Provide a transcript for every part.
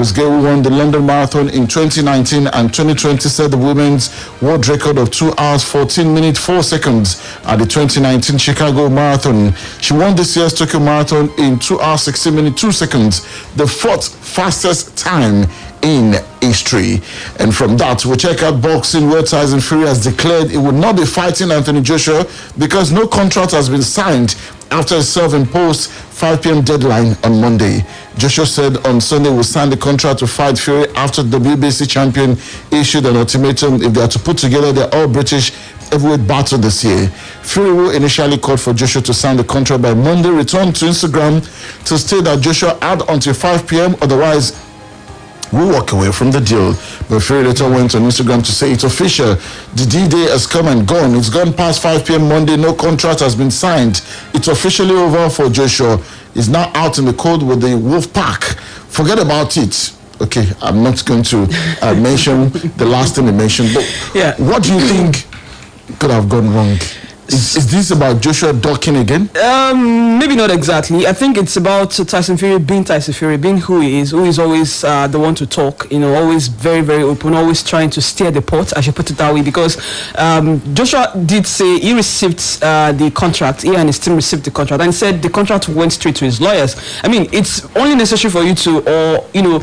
Kosgei, who won the London Marathon in 2019 and 2020, set the women's world record of 2 hours 14 minutes 4 seconds at the 2019 Chicago Marathon. She won this year's Tokyo Marathon in 2 hours 16 minutes 2 seconds, the fourth fastest time in history. And from that, we'll check out boxing, where Tyson Fury has declared it would not be fighting Anthony Joshua because no contract has been signed after a self-imposed 5 p.m. deadline on Monday. Joshua said on Sunday will sign the contract to fight Fury after the WBC champion issued an ultimatum if they are to put together their all-British heavyweight battle this year. Fury, who initially called for Joshua to sign the contract by Monday, returned to Instagram to state that Joshua had until 5 p.m. otherwise will walk away from the deal. But Fury later went on Instagram to say it's official. The D-Day has come and gone. It's gone past 5 p.m. Monday. No contract has been signed. It's officially over for Joshua. He's now out in the cold with the Wolf Pack. Forget about it. Okay, I'm not going to mention the last thing he mentioned. But what do you think could have gone wrong? Is this about Joshua ducking again? Maybe not exactly. I think it's about Tyson Fury, being who he is always the one to talk, always very, very open, always trying to steer the pot, I should put it that way, because Joshua did say he received the contract, he and his team received the contract, and said the contract went straight to his lawyers. I mean, it's only necessary for you to,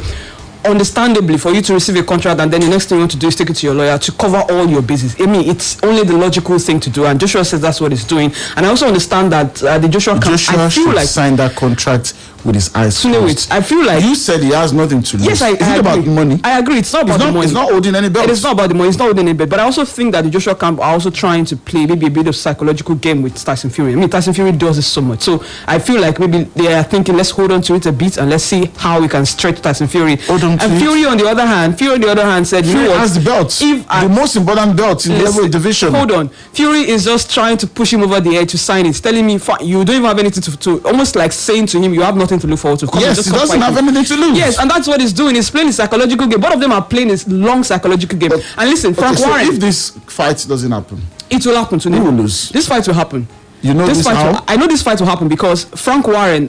understandably, for you to receive a contract and then the next thing you want to do is take it to your lawyer to cover all your bases. I mean, it's only the logical thing to do, and Joshua says that's what he's doing. And I also understand that the Joshua should sign that contract with his eyes closed. I feel like you said he has nothing to lose. Yes, I agree. About money? I agree. It's not about the money. It's not holding any belt. It's not about the money. It's not holding any belt. But I also think that the Joshua camp are also trying to play maybe a bit of psychological game with Tyson Fury. I mean, Tyson Fury does this so much. So I feel like maybe they are thinking, let's hold on to it a bit and let's see how we can stretch Tyson Fury. Fury on the other hand said, Fury has the belt. The most important belt in the heavyweight division. Hold on. Fury is just trying to push him over the edge to sign it, telling me you don't even have anything to almost like saying to him, you have nothing to look forward to. Yes, he doesn't have anything to lose. Yes, and that's what he's doing. He's playing a psychological game. Both of them are playing a long psychological game. And listen, Frank Warren. So if this fight doesn't happen, it will happen to him. He will lose. This fight will happen. You know this how? I know this fight will happen because Frank Warren,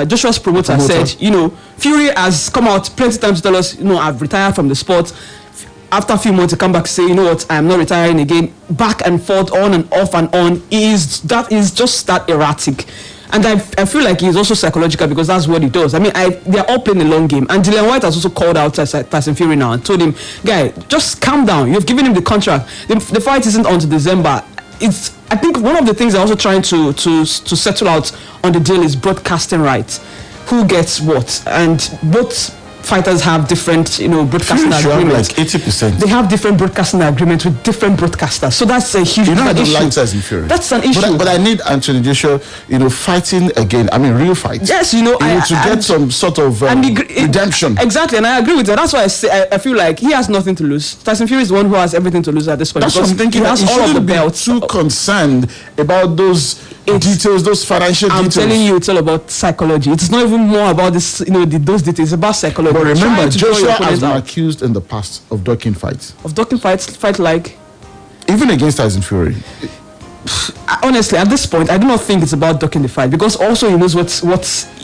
Joshua's promoter, said, Fury has come out plenty of times to tell us, I've retired from the sport. After a few months, to come back to say, I'm not retiring again. Back and forth, on and off and on. That is just that erratic. And I feel like he's also psychological because that's what he does. I mean, they're all playing a long game. And Dillian White has also called out Tyson Fury now and told him, guy, just calm down. You've given him the contract. The fight isn't on to December. I think one of the things they're also trying to settle out on the deal is broadcasting rights. Who gets what? And both fighters have different, broadcasting agreements. Like 80%. They have different broadcasting agreements with different broadcasters. So that's a huge issue. Like Tyson Fury. That's an issue. But I need Anthony Joshua, fighting again. I mean, real fights. Yes, to get some sort of redemption. Exactly, and I agree with that. That's why I feel like he has nothing to lose. Tyson Fury is the one who has everything to lose at this point. That's what I'm thinking. He has all of the belts. Too concerned about those details, those financial details. I'm telling you, it's all about psychology. It's not even more about this, those details. It's about psychology. But remember, Joshua has been accused in the past of ducking fights. Of ducking fight like? Even against Tyson Fury. Honestly, at this point, I do not think it's about ducking the fight because also he knows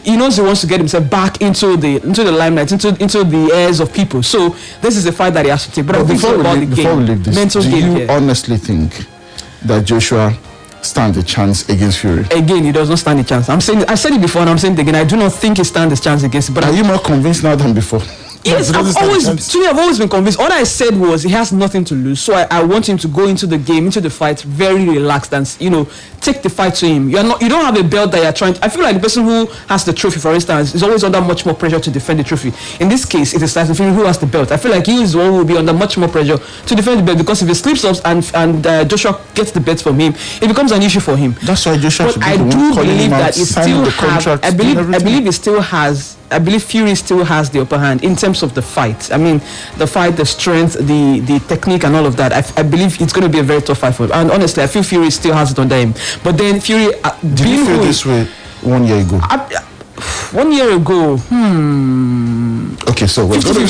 he knows he wants to get himself back into the limelight, into the ears of people. So this is a fight that he has to take. But before we leave this, do you honestly think that Joshua stand a chance against Fury? Again, he does not stand a chance. I said it before and I'm saying it again. I do not think he stands a chance against it. But are you more convinced now than before? Yes, I've always been convinced. All I said was he has nothing to lose. So I want him to go into the game, into the fight, very relaxed and take the fight to him. You don't have a belt that you're trying to. I feel like the person who has the trophy, for instance, is always under much more pressure to defend the trophy. In this case, it is Tyson Fury who has the belt. I feel like he is the one who will be under much more pressure to defend the belt because if he slips up and Joshua gets the belt from him, it becomes an issue for him. That's why Joshua. But I do believe that he still has. I believe Fury still has the upper hand in terms of the fight. I mean, the fight, the strength, the technique, and all of that. I believe it's going to be a very tough fight for him. And honestly, I feel Fury still has it under him. But then Fury, did you feel this way 1 year ago? 1 year ago, Okay, so we're going to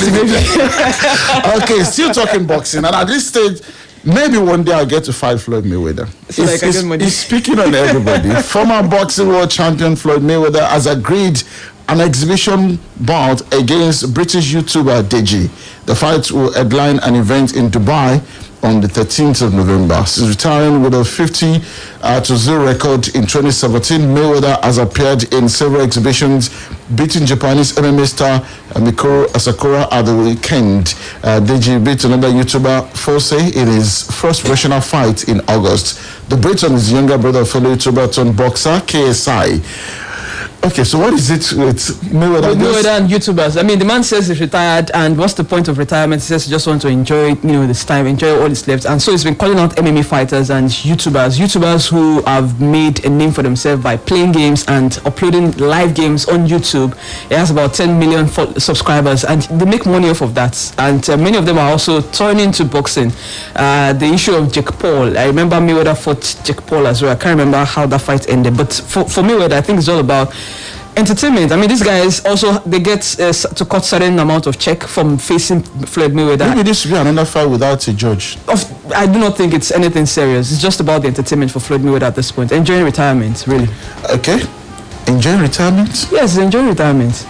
okay, still talking boxing, and at this stage, maybe one day I'll get to fight Floyd Mayweather. He's speaking on everybody. Former boxing world champion Floyd Mayweather has agreed an exhibition bout against British YouTuber Deji. The fight will headline an event in Dubai on the 13th of November. Since retiring with a 50-0 record in 2017, Mayweather has appeared in several exhibitions, beating Japanese MMA star Mikuru Asakura at the weekend. Deji beat another YouTuber, Forse, in his first professional fight in August. The Briton is the younger brother of fellow YouTuber turned boxer, KSI. Okay, so what is it with Mayweather? Mayweather and YouTubers. I mean, the man says he's retired, and what's the point of retirement? He says he just wants to enjoy, this time, enjoy all his left. And so he's been calling out MMA fighters and YouTubers who have made a name for themselves by playing games and uploading live games on YouTube. It has about 10 million subscribers, and they make money off of that. And many of them are also turning to boxing. The issue of Jake Paul. I remember Mayweather fought Jake Paul as well. I can't remember how that fight ended, but for Mayweather, I think it's all about entertainment. I mean, these guys also, they get to cut certain amount of check from facing Floyd Mayweather. Maybe this should be another fight without a judge. I do not think it's anything serious. It's just about the entertainment for Floyd Mayweather at this point. Enjoying retirement, really. Okay. Enjoying retirement? Yes, enjoying retirement.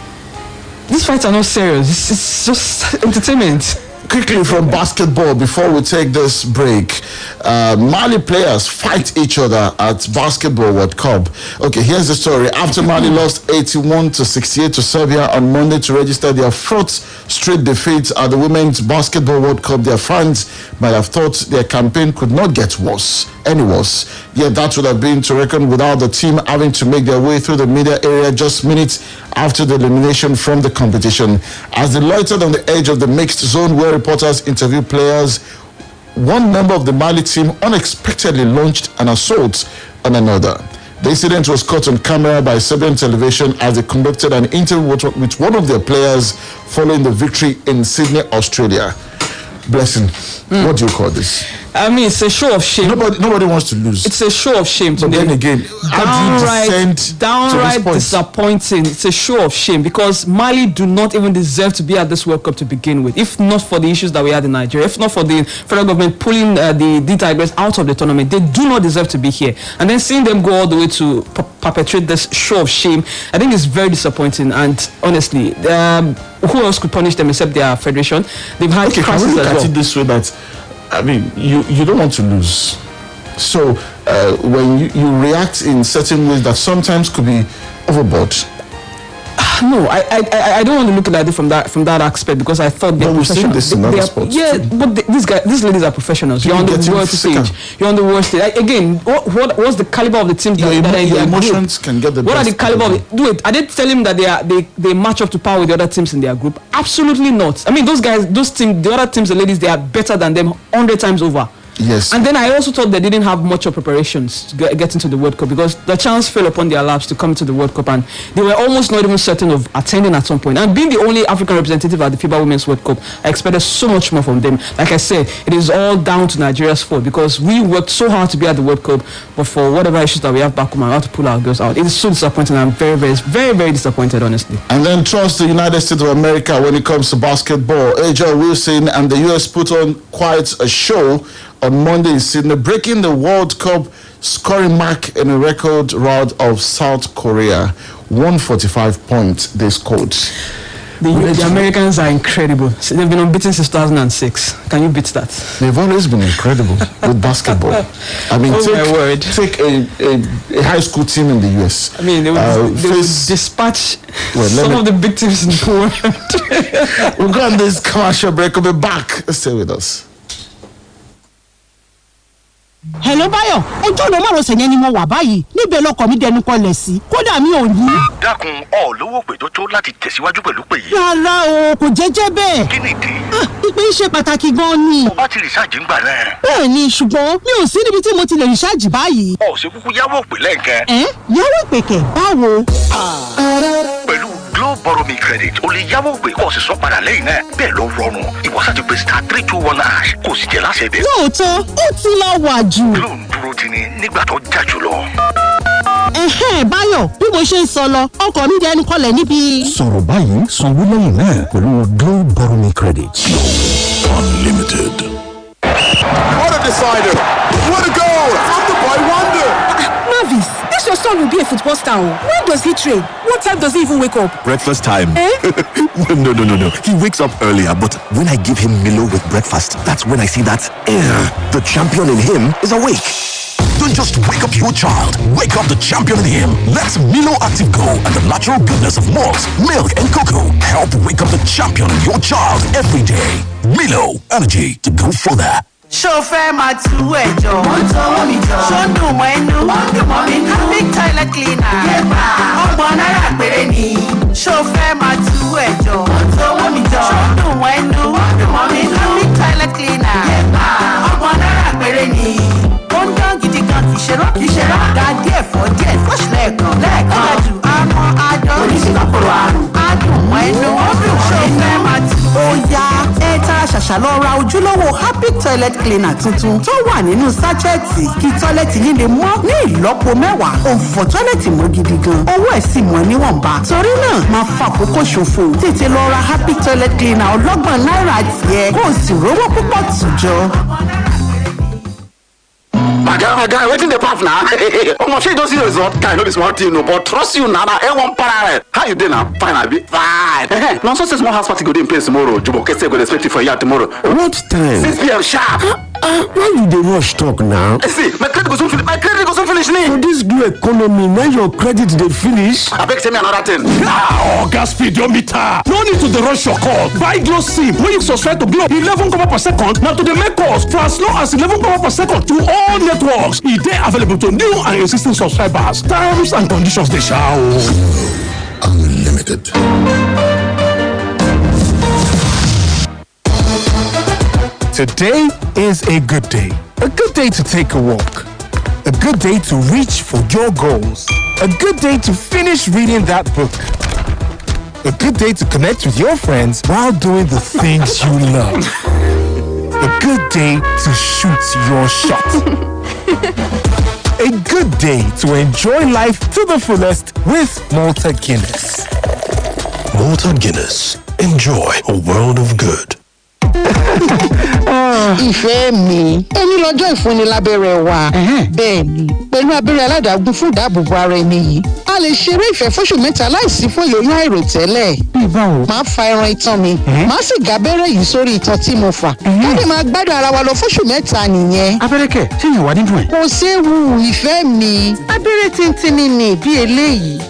These fights are not serious. It's just entertainment. Quickly from basketball before we take this break. Mali players fight each other at Basketball World Cup. Okay, here's the story. After Mali lost 81-68 to Serbia on Monday to register their fourth straight defeat at the Women's Basketball World Cup, their fans might have thought their campaign could not get any worse. Yet that would have been to reckon without the team having to make their way through the media area just minutes after the elimination from the competition. As they loitered on the edge of the mixed zone where reporters interviewed players, one member of the Mali team unexpectedly launched an assault on another. The incident was caught on camera by Serbian television as they conducted an interview with one of their players following the victory in Sydney, Australia. Blessing, what do you call this? I mean, it's a show of shame. Nobody wants to lose. It's a show of shame. But then again, downright disappointing. It's a show of shame because Mali do not even deserve to be at this World Cup to begin with. If not for the issues that we had in Nigeria, if not for the federal government pulling the Tigers out of the tournament, they do not deserve to be here. And then seeing them go all the way to perpetrate this show of shame, I think it's very disappointing. And honestly, who else could punish them except their federation? They've had crises as well. Can we look at it this way that, I mean, you don't want to lose. So when you react in certain ways that sometimes could be overboard. No, I don't want to look at it from that aspect because I thought they're professional. This in other sports. Yeah, but these ladies are professionals. You're on the world stage. You're on the world stage. Again, what's the caliber of the teams that are in your emotions can get the what best. What are the caliber of it? Do it. Are they telling them that they match up to par with the other teams in their group? Absolutely not. I mean, those guys, the other teams, the ladies, they are better than them 100 times over. Yes. And then I also thought they didn't have much of preparations to get into the World Cup because the chance fell upon their laps to come to the World Cup and they were almost not even certain of attending at some point. And being the only African representative at the FIBA Women's World Cup, I expected so much more from them. Like I said, it is all down to Nigeria's fault because we worked so hard to be at the World Cup, but for whatever issues that we have back home, I have to pull our girls out. It is so disappointing. I'm very, very, very, very disappointed, honestly. And then trust the United States of America when it comes to basketball. AJ Wilson and the US put on quite a show on Monday in Sydney, breaking the World Cup scoring mark in a record rout of South Korea. 145 points they scored. The Americans are incredible. They've been unbeaten since 2006. Can you beat that? They've always been incredible with basketball. I mean, take a high school team in the US. I mean, they would dispatch some of the big teams in the world. We'll go on this commercial break. We'll be back. Stay with us. Hello Bayo, ojú ló mọ̀rọ̀ sẹ̀yẹn ni mo wà báyìí níbẹ̀ lọkọ̀ mi dẹnu kọlẹ̀ sí kódà mi ò ní. dákun lówó pé tó láti tẹ̀síwájú pẹ̀lú pé yìí. rárá o kò jẹ́jẹ́ bẹ́ẹ̀. kí ni ìdí. ìpè ṣe pàtàkì gan ni. o bá ti rìsáàjì ń gbà náà. bẹ́ẹ̀ ni ṣùgbọ́n mi ò sí níbi tí mo ti lè rìsáàjì báyìí. ṣe kúkú yáwó pè lẹ́ǹkẹ́. yáwó ìpè kẹ̀ báwo. pẹ̀lú Glow Borrow Me Credit o lè yáwó pé kó o sì san padà lẹ́yìn náà bẹ́ẹ̀ ló rọrùn ìwọ sá ti pè *321# kó o sì jẹ́ láṣẹ bẹ́ẹ̀. lóòótọ́ ó ti lọ wà jù. Glow ń dúró ti ni nígbà tó jà jù lọ. Báyọ̀ bí mo ṣe ń sọ lọ ọkọ̀ mi jẹ́ ẹnu kọlẹ̀ níbi. sọ̀rọ̀ báyìí sanwó lẹ́yìn náà pẹ̀lú Glow Borrow Me Credit. Unlimited. What a decider! What a goal! From the boy wonder! Mavis This your son will be a football star. When does he train? What time does he even wake up? Breakfast time. Eh? No. He wakes up earlier, but when I give him Milo with breakfast, that's when I see that the champion in him is awake. Don't just wake up your child. Wake up the champion in him. Let Milo Active Go and the natural goodness of malt, milk, and cocoa help wake up the champion in your child every day. Milo, energy to go further. Chauffeur Matu Ejo, Shondu Menu, Big Toilet Cleaner, Obonara Bereni, Chauffeur Matu Ejo, Shondu Menu, Big Toilet Cleaner, Obonara Bereni, Bondon Gidigan Kishera, Gadia for death, Wash Lekon, Adu, Adu, Menu, Chauffeur Matu. Oya, Eta Shashalora Ojúlówó Happy Toilet Cleaner tuntun tó wà nínú sáchẹ́ẹ̀tì kí tọ́lẹ́tì yín lè mọ́ ní ìlọ́po 10. Ó fọ tọ́lẹ́tì mọ́ gidi gan. Owó ẹ̀ sì mọ́ níwọ̀nba. Torí náà, máa fa àkókò ṣòfò. Tètè lọ ra Happy Toilet Cleaner ọlọ́gbọ̀n náírà tiẹ̀. Kó o sì rówó púpọ̀ tùjọ. My guy, waiting the path now. I'm sure you don't see the result. Guy, no be small thing, no, but trust you now. A1 parallel. How you doing now? Fine, I'll be fine. Now, so small house party go in place tomorrow. Jubo Kese go expect you for here tomorrow. What time? 6 p.m. sharp. Why you dey rush talk now? See, my credit goes soon finish me. For this new economy, now your credit dey finish. I beg, tell me another thing. Now, gas speed your meter. No need to rush your call. Buy Glow SIM. When you subscribe to Glow, 11 kobo per second. Now to the make calls for as low as 11 kobo per second to all networks. It dey available to new and existing subscribers. Terms and conditions dey shall. Unlimited. Today is a good day. A good day to take a walk. A good day to reach for your goals. A good day to finish reading that book. A good day to connect with your friends while doing the things you love. A good day to shoot your shot. A good day to enjoy life to the fullest with Malta Guinness. Malta Guinness. Enjoy a world of good. Ìfẹ́ mi, ẹni lọ́jọ́ ìfúnni lábẹ́rẹ́ wa. Bẹ́ẹ̀ ni, pẹ̀lú abẹ́rẹ́ aládàágún fún ìdáàbòbò ara ẹni yìí, a lè ṣeré ìfẹ́ fóṣù mẹ́ta láìsí fún ìlóyún àìròtẹ́lẹ̀. Máa fa ẹran itan mi, máa sì gba abẹ́rẹ́ yìí sórí itan tí mo fà. Ká lè máa gbádùn ara wa lọ fóṣù mẹ́ta nìyẹn. Abẹ́rẹ́ kẹ̀, ṣé ìyẹn wà nínú ẹ̀? Kò séwu ìfẹ́ mi, abẹ́rẹ́ tíntínní ni bí eléyìí.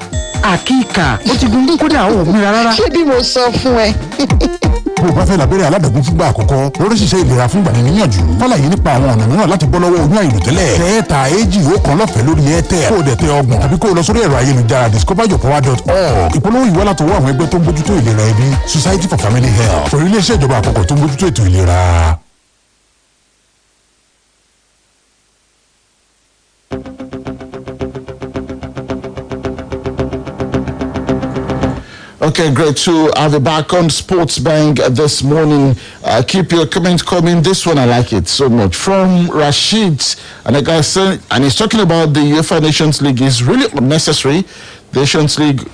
Àkíkà, ó ti gun kódà ó mìíràn rárá. Ṣé bí mo sọ fún ẹ? Bó o bá fẹ́ lábẹ́rẹ́ aládàágún fúngbà àkọ́kọ́, lórí ṣiṣẹ́ ìlera fún ìgbàni níyànjú. Fálàyé nípa àwọn ọ̀nà mìíràn láti bọ́ lọ́wọ́ oyún àìròtẹ́lẹ̀. Tẹ́ẹ̀ta èjì ó kan lọ́fẹ̀ẹ́ lórí Airtel. Kó o dẹ̀ tẹ ọgbọ̀n tàbí kó o lọ sórí ẹ̀rọ ayélujára discoveryourpower.org. Ìpolówó yìí wá láti ọwọ́ àwọn ẹgbẹ́ tó ń bójútó ìlera ẹbí, Society for Family Health. Torí iléeṣẹ́ ìjọba àpapọ̀ tó ń bójútó ètò ìlera. Okay, great to have you back on Sports Bank this morning. Keep your comments coming. This one, I like it so much. From Rashid, and the guy said, and he's talking about the UEFA Nations League is really unnecessary. The Nations League.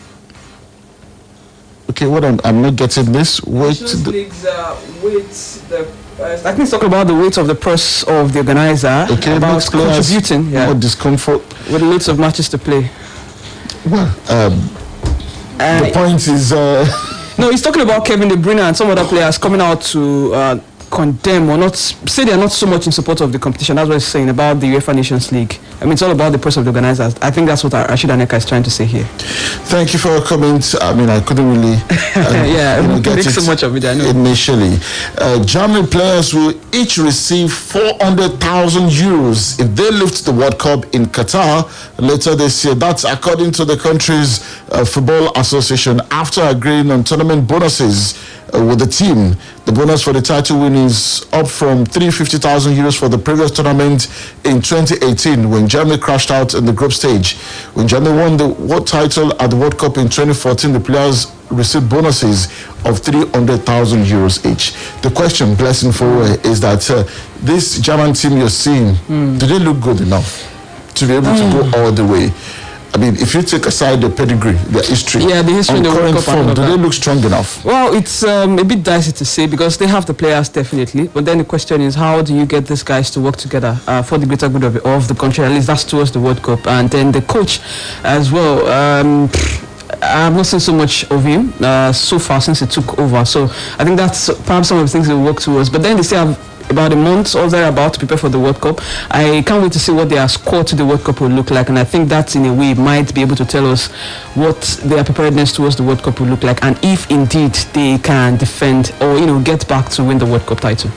Okay, what I'm not getting this. Nations League's I think he's talking about the weight of the purse of the organizer. Okay, about contributing. More discomfort with loads of matches to play. Well, the point is... No, he's talking about Kevin De Bruyne and some other players coming out to condemn or not say they are not so much in support of the competition. That's what he's saying about the UEFA Nations League. I mean, it's all about the press of the organizers. I think that's what Rashid Aneka is trying to say here. Thank you for your comments. I mean, I couldn't really get it so much of it. I know. Initially, German players will each receive 400,000 euros if they lift the World Cup in Qatar later this year. That's according to the country's football association after agreeing on tournament bonuses with the team. The bonus for the title win is up from 350,000 euros for the previous tournament in 2018 when Germany crashed out in the group stage. When Germany won the world title at the World Cup in 2014, the players received bonuses of 300,000 euros each. The question, Blessing for is that this German team you're seeing, do they look good enough to be able to go all the way? I mean, if you take aside the pedigree, the history, the history in the World Cup, form, do they look strong enough? Well, it's a bit dicey to say because they have the players definitely, but then the question is, how do you get these guys to work together for the greater good of the country? At least that's towards the World Cup, and then the coach as well. I've not seen so much of him so far since he took over, so I think that's perhaps some of the things they work towards. But then they say about a month or thereabout to prepare for the World Cup. I can't wait to see what their squad to the World Cup will look like, and I think that in a way might be able to tell us what their preparedness towards the World Cup will look like, and if indeed they can defend or get back to win the World Cup title.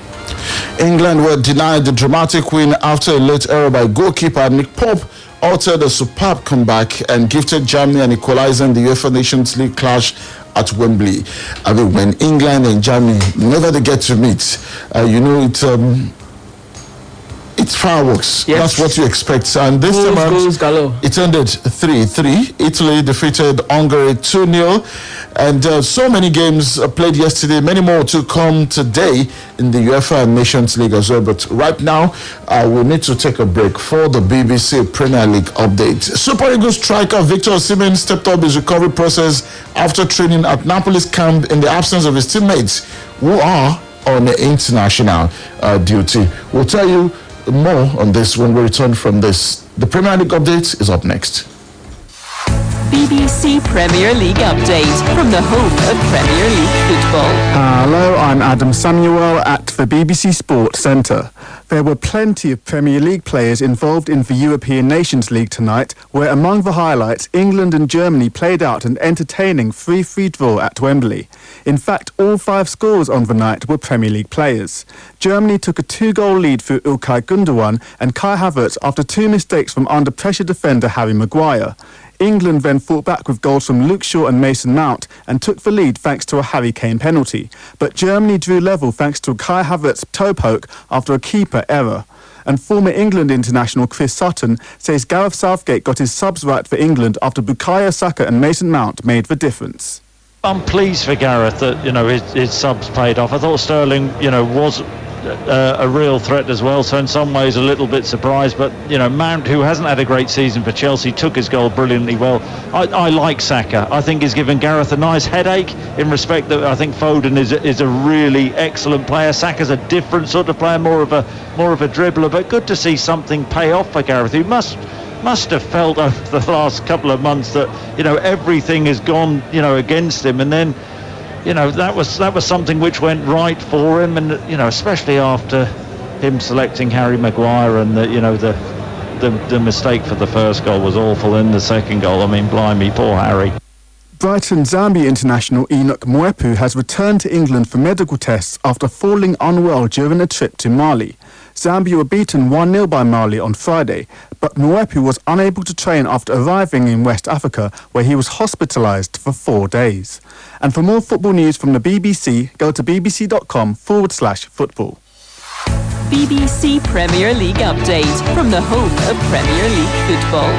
England were denied the dramatic win after a late error by goalkeeper Nick Pope altered a superb comeback and gifted Germany an equalizer in the UEFA Nations League clash at Wembley. I mean, when England and Germany, whenever they get to meet, it's fireworks. Yes. That's what you expect. And this time it ended 3-3. Italy defeated Hungary 2-0. And so many games played yesterday, many more to come today in the UEFA Nations League as well. But right now, we need to take a break for the BBC Premier League update. Super Eagles striker Victor Osimhen stepped up his recovery process after training at Napoli's camp in the absence of his teammates who are on international duty. We'll tell you more on this when we return from this. The Premier League update is up next. BBC Premier League update from the home of Premier League football. Hello, I'm Adam Samuel at the BBC Sports Centre. There were plenty of Premier League players involved in the European Nations League tonight, where among the highlights, England and Germany played out an entertaining 3-3 draw at Wembley. In fact, all 5 scorers on the night were Premier League players. Germany took a 2-goal lead through Ilkay Gundogan and Kai Havertz after 2 mistakes from under-pressure defender Harry Maguire. England then fought back with goals from Luke Shaw and Mason Mount and took the lead thanks to a Harry Kane penalty. But Germany drew level thanks to a Kai Havertz toe poke after a keeper error. And former England international Chris Sutton says Gareth Southgate got his subs right for England after Bukayo Saka and Mason Mount made the difference. I'm pleased for Gareth that his subs paid off. I thought Sterling was a real threat as well, so in some ways a little bit surprised, but Mount, who hasn't had a great season for Chelsea, took his goal brilliantly well. I like Saka. I think he's given Gareth a nice headache in respect that I think Foden is a really excellent player. Saka's a different sort of player, more of a dribbler, but good to see something pay off for Gareth, who must have felt over the last couple of months that everything has gone against him, and then that was something which went right for him, and especially after him selecting Harry Maguire, and the mistake for the first goal was awful, and the second goal, I mean, blimey, poor Harry. Brighton Zambia international Enoch Mwepu has returned to England for medical tests after falling unwell during a trip to Mali. Zambia were beaten 1-0 by Mali on Friday, but Mwepu was unable to train after arriving in West Africa, where he was hospitalised for 4 days. And for more football news from the BBC, go to bbc.com/football. BBC Premier League update from the home of Premier League football.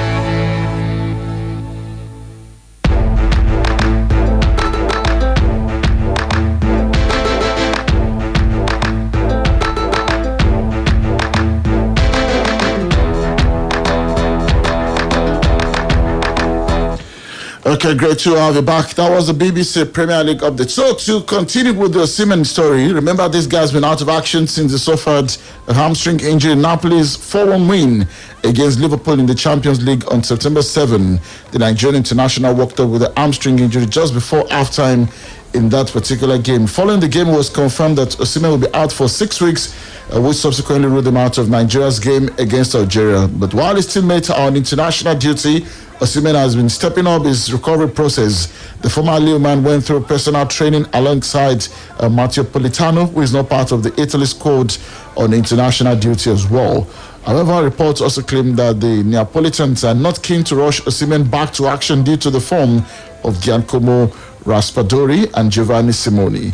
Okay, great to have you back. That was the BBC Premier League update. So to continue with the Osimhen story, remember this guy's been out of action since he suffered a hamstring injury in Napoli's 4-1 win against Liverpool in the Champions League on September 7. The Nigerian international walked up with a hamstring injury just before halftime in that particular game. Following the game, it was confirmed that Osimhen will be out for 6 weeks, which subsequently ruled him out of Nigeria's game against Algeria. But while his teammates are on international duty, Osimhen has been stepping up his recovery process. The former Lille man went through personal training alongside Matteo Politano, who is not part of the Italy squad on international duty as well. However, reports also claim that the Neapolitans are not keen to rush Osimhen back to action due to the form of Giacomo Raspadori and Giovanni Simoni.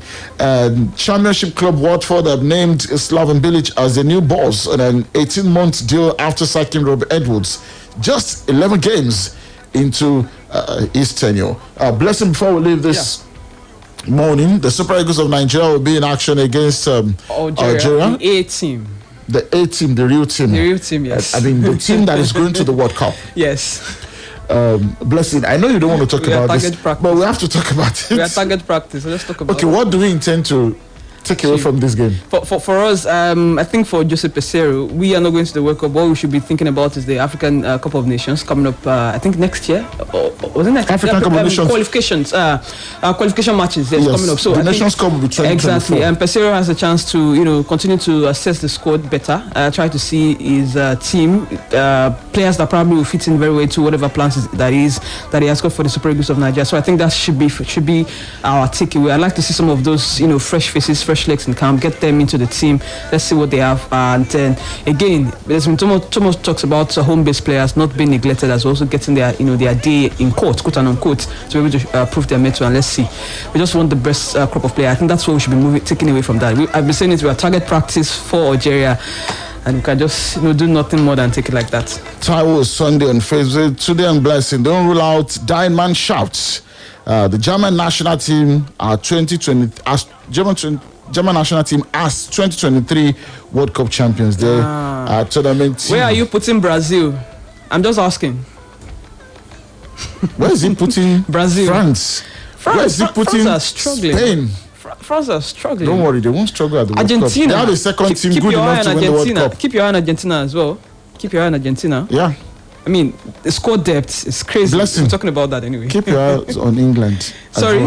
Championship club Watford have named Slaven Bilic as the new boss on an 18-month deal after sacking Rob Edwards just 11 games into his tenure. Blessing, before we leave this morning, the Super Eagles of Nigeria will be in action against Algeria. The A team. The A team, the real team. The real team, yes. I mean, the team that is going to the World Cup. Yes. Blessing, I know you don't want to talk about this, but we have to talk about it. We are target practice, so let's talk about it. Okay, what do we intend to take away from this game? For us, I think for Jose Peseiro, we are not going to the World Cup. What we should be thinking about is the African Cup of Nations coming up, I think next year. Was it next African Cup of Nations? Qualifications, qualification matches coming up. So the Nations Cup will be 2024. Exactly, and Peseiro has a chance to, continue to assess the squad better, try to see his team, players that probably will fit in very well to whatever plans that he has got for the Super Eagles of Nigeria. So I think that should be our takeaway. I'd like to see some of those, fresh faces, fresh legs in camp, get them into the team. Let's see what they have. And then again, there's been too much talks about home-based players not being neglected, as also getting their day in court, quote and unquote, to be able to prove their metal. And let's see. We just want the best crop of players. I think that's what we should be taking away from that. I've been saying it. We are target practice for Algeria, and we can just do nothing more than take it like that. Taiwo Sunday on Facebook. Today and Blessing. Don't rule out Dying Man shouts. The German national team are 2020 German national team as 2023 World Cup champions. Their tournament team. Where are you putting Brazil? I'm just asking. Where is he putting Brazil? France. Where is he putting Spain? France are struggling. Don't worry, they won't struggle at the World Argentina. Cup. They have the second team good enough to win the World Cup. Keep your eye on Argentina as well. Keep your eye on Argentina. Yeah. I mean, the squad depth is crazy. Blessing. We're talking about that anyway. Keep your eyes on England. Sorry.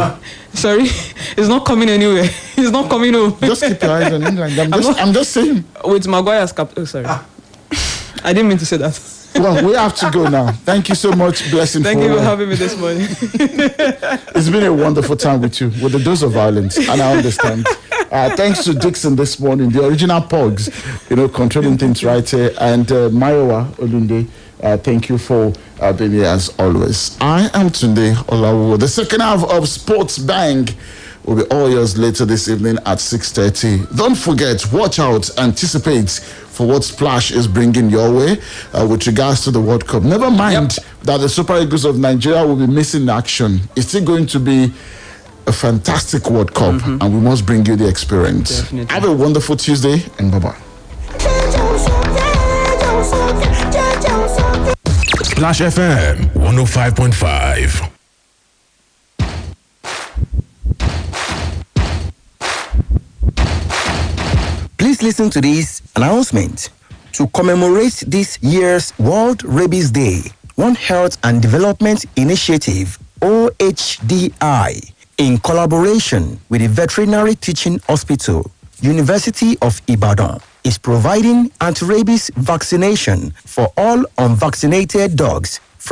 It's not coming anywhere. It's not coming home. Just keep your eyes on England. I'm just saying. With Maguire's captain. Oh, sorry. I didn't mean to say that. Well, we have to go now. Thank you so much, Blessing. Thank you for having me this morning. It's been a wonderful time with you, with a dose of violence, and I understand. Thanks to Dixon this morning, the original Pogs, controlling things right here, and Mayowa Olunde. Thank you for being here as always. I am Tunde Olawuwo. The second half of Sports Bang will be all yours later this evening at 6:30. Don't forget, watch out, anticipate for what Splash is bringing your way with regards to the World Cup. Never mind that the Super Eagles of Nigeria will be missing action. It's still going to be a fantastic World Cup, and we must bring you the experience. Definitely. Have a wonderful Tuesday, and bye-bye. Splash FM 105.5. Please listen to this announcement. To commemorate this year's World Rabies Day, One Health and Development Initiative, OHDI, in collaboration with the Veterinary Teaching Hospital, University of Ibadan, is providing anti-rabies vaccination for all unvaccinated dogs